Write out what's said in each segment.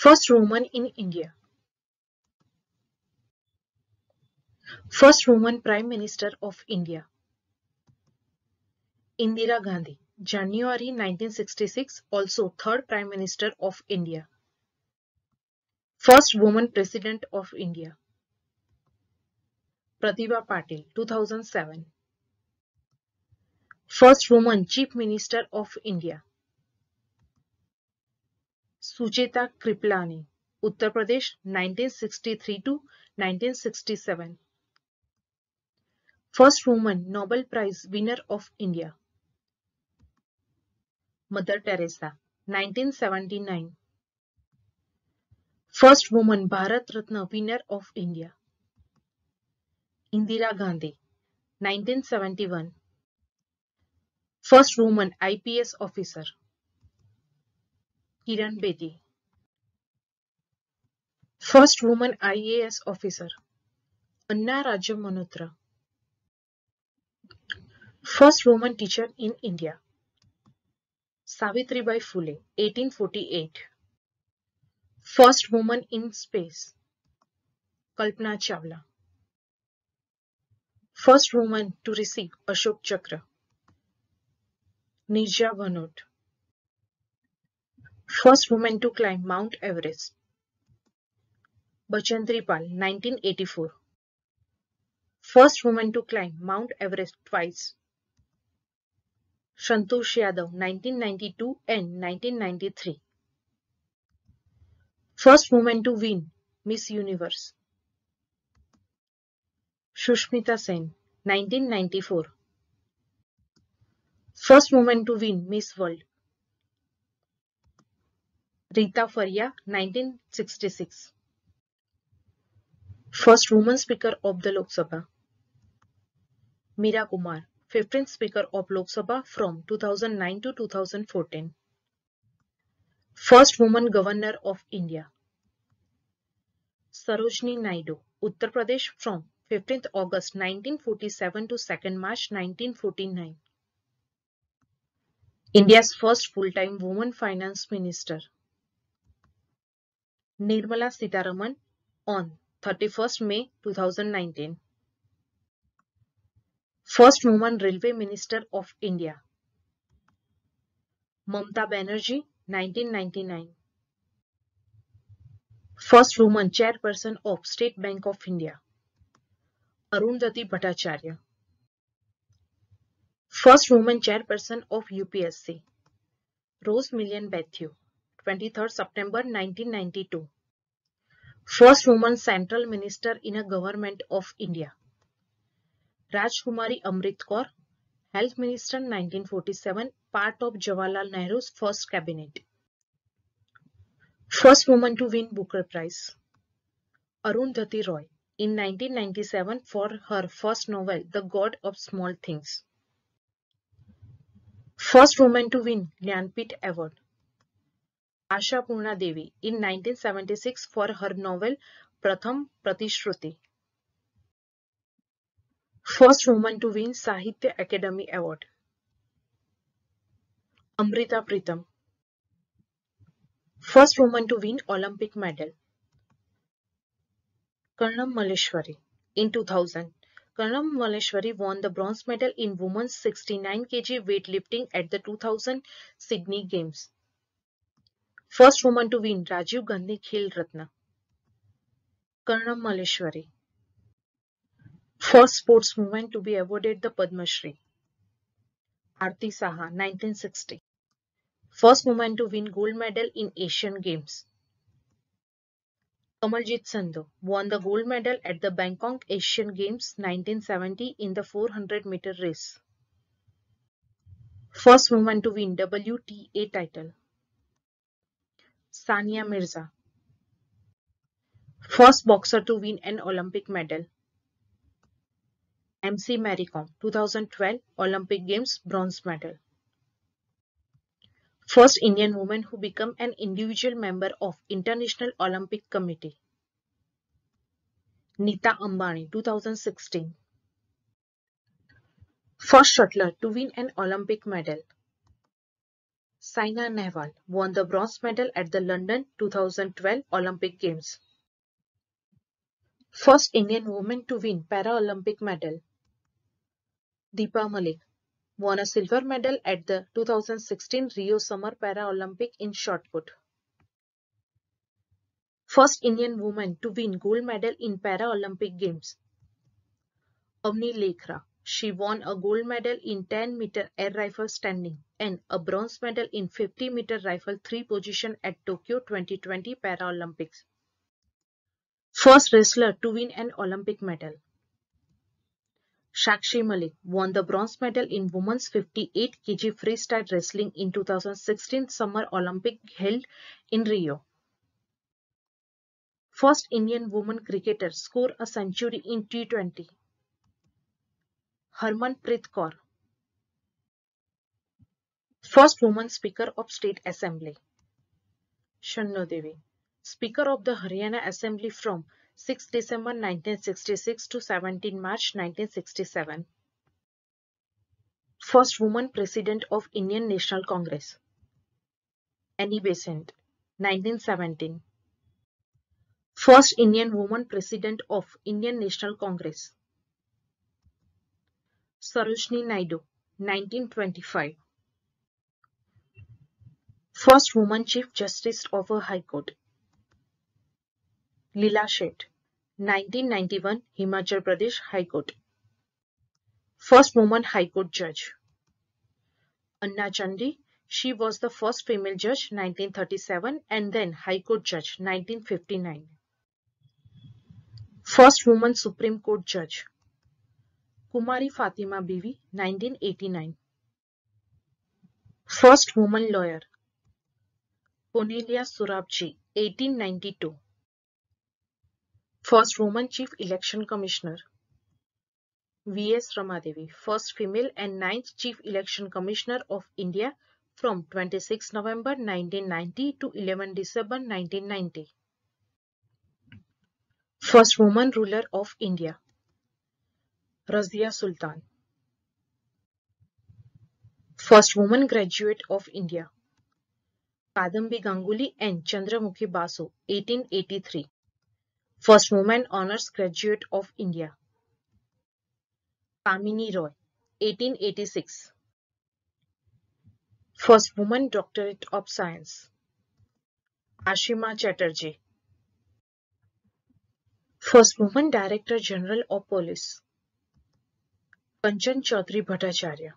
First woman in India. First woman Prime Minister of India. Indira Gandhi. January 1966, also third Prime Minister of India. First woman President of India. Pratibha Patil, 2007. First woman Chief Minister of India. Sucheta Kripalani, Uttar Pradesh, 1963 to 1967. First woman Nobel Prize winner of India. Mother Teresa, 1979. First woman Bharat Ratna winner of India. Indira Gandhi, 1971. First woman IPS officer. Kiran Bedi. First woman IAS officer. Anna Raja Malhotra. First woman teacher in India. Savitribai Phule, 1848. First woman in space. Kalpana Chawla. First woman to receive Ashok Chakra. Nirja Bhanot. First woman to climb Mount Everest. Bachendri Pal, 1984. First woman to climb Mount Everest twice. Santosh Yadav, 1992 and 1993. First woman to win Miss Universe. Shushmita Sen, 1994. First woman to win Miss World. Rita Faria, 1966. First woman Speaker of the Lok Sabha. Meera Kumar, 15th Speaker of Lok Sabha from 2009 to 2014. First woman Governor of India. Sarojini Naidu, Uttar Pradesh from 15th August 1947 to 2nd March 1949. India's first full-time woman finance minister. Nirmala Sitharaman on 31st May 2019. First woman railway minister of India. Mamta Banerjee, 1999. First woman chairperson of State Bank of India. Arundhati Bhattacharya. First woman chairperson of UPSC. Rose Million Bathew, 23rd September 1992. First woman central minister in a government of India. Rajkumari Amrit Kaur, Health Minister 1947, part of Jawaharlal Nehru's first cabinet. First woman to win Booker Prize. Arundhati Roy in 1997 for her first novel The God of Small Things. First woman to win Jnanpith Award. Asha Purna Devi in 1976 for her novel Pratham Pratishruti. First woman to win Sahitya Academy Award. Amrita Pritam. First woman to win Olympic medal. Karnam Malleshwari in 2000. Karnam Malleshwari won the bronze medal in women's 69 kg weightlifting at the 2000 Sydney Games. First woman to win Rajiv Gandhi Khel Ratna. Karnam Malleshwari. First sportswoman to be awarded the Padma Shri. Aarti Saha, 1960. First woman to win gold medal in Asian Games. Kamaljit Sandhu won the gold medal at the Bangkok Asian Games 1970 in the 400-meter race. First woman to win WTA title. Sania Mirza. First boxer to win an Olympic medal. MC Mary Kom, 2012 Olympic Games bronze medal. First Indian woman who became an individual member of International Olympic Committee. Nita Ambani, 2016. First shuttler to win an Olympic medal. Saina Nehwal won the bronze medal at the London 2012 Olympic Games. First Indian woman to win Paralympic medal. Deepa Malik won a silver medal at the 2016 Rio Summer Paralympic in shot put. First Indian woman to win gold medal in Paralympic Games. Avni Lekhra. She won a gold medal in 10-meter air rifle standing and a bronze medal in 50-meter rifle 3 position at Tokyo 2020 Paralympics. First wrestler to win an Olympic medal. Sakshi Malik won the bronze medal in women's 58 kg freestyle wrestling in 2016 Summer Olympic held in Rio. First Indian woman cricketer score a century in T20. Harmanpreet Kaur. First woman Speaker of State Assembly. Shanno Devi. Speaker of the Haryana Assembly from 6 December 1966 to 17 March 1967. First woman President of Indian National Congress. Annie Besant, 1917. First Indian woman President of Indian National Congress. Sarojini Naidu, 1925. First woman Chief Justice of a High Court. Leela Sheth, 1991, Himachal Pradesh High Court. First woman High Court Judge. Anna Chandi, she was the first female judge 1937 and then High Court Judge 1959. First woman Supreme Court Judge. Kumari Fatima Bibi, 1989. First woman lawyer. Cornelia Surabji, 1892. First woman Chief Election Commissioner. V.S. Ramadevi, first female and ninth Chief Election Commissioner of India from 26 November 1990 to 11 December 1990. First woman ruler of India. Razia Sultan. First woman graduate of India. Kadambi Ganguly and Chandramukhi Basu, 1883. First woman honors graduate of India. Kamini Roy, 1886. First woman doctorate of science. Ashima Chatterjee. First woman Director General of Police. Kanchan Chaudhary Bhattacharya.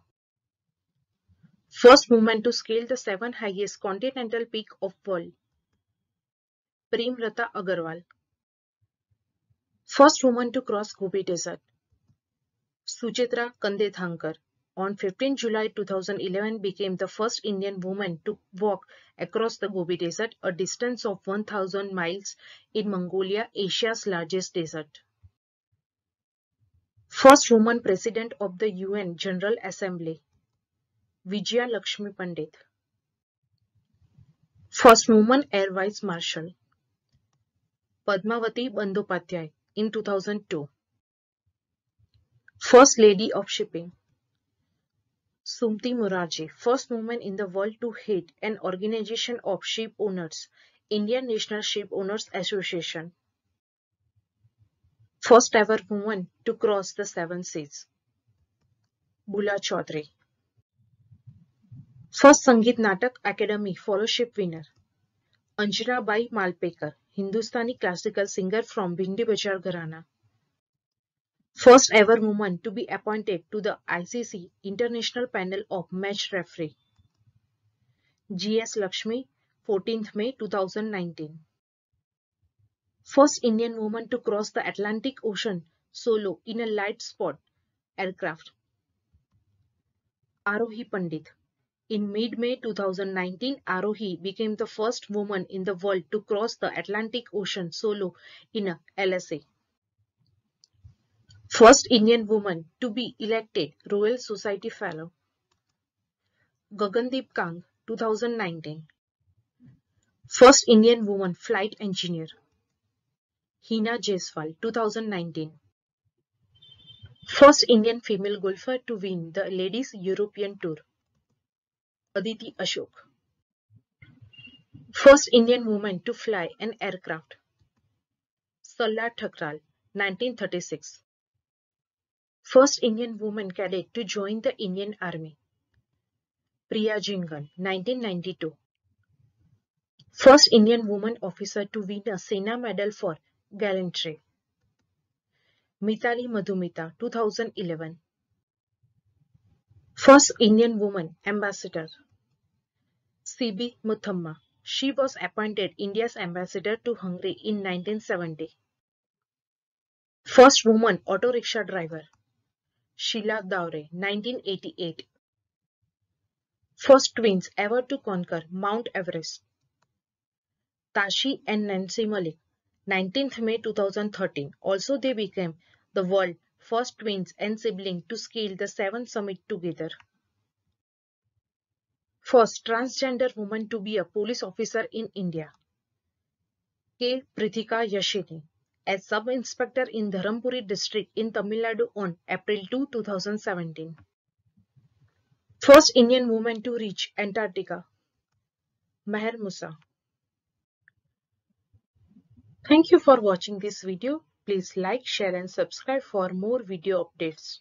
First woman to scale the 7 highest continental peak of world. Premlata Agarwal. First woman to cross Gobi Desert. Suchitra Kandethankar on 15 July 2011 became the first Indian woman to walk across the Gobi Desert, a distance of 1000 miles in Mongolia, Asia's largest desert. First woman President of the UN General Assembly. Vijaya Lakshmi Pandit. First woman Air Vice Marshal. Padmavati Bandyopadhyay in 2002. First Lady of Shipping. Sumati Mukherjee, first woman in the world to head an organization of ship owners, Indian National Ship Owners Association. First ever woman to cross the 7 seas. Bula Chaudhary. First Sangeet Natak Academy Fellowship winner. Anjana Bai Malpekar, Hindustani classical singer from Bhindi Bachar Gharana. First ever woman to be appointed to the ICC International Panel of Match Referee. G.S. Lakshmi, 14th May 2019. First Indian woman to cross the Atlantic Ocean solo in a light spot aircraft. Arohi Pandit. In mid-May 2019, Arohi became the first woman in the world to cross the Atlantic Ocean solo in a LSA. First Indian woman to be elected Royal Society Fellow. Gagandeep Kang, 2019. First Indian woman flight engineer. Hina Jaiswal, 2019. First Indian female golfer to win the Ladies European Tour. Aditi Ashok. First Indian woman to fly an aircraft. Salla Thakral, 1936. First Indian woman cadet to join the Indian Army. Priya Jingan, 1992. First Indian woman officer to win a Sena Medal for gallantry. Mithali Madhumita, 2011. First Indian woman ambassador. C.B. Muthamma. She was appointed India's ambassador to Hungary in 1970. First woman auto rickshaw driver. Sheila Dowre, 1988. First twins ever to conquer Mount Everest. Tashi and Nancy Malik, 19th May 2013. Also they became the world's first twins and siblings to scale the seventh summit together. First transgender woman to be a police officer in India. K. Prithika Yashini, as sub-inspector in Dharampuri district in Tamil Nadu on April 2, 2017. First Indian woman to reach Antarctica. Meher Musa. Thank you for watching this video. Please like, share and subscribe for more video updates.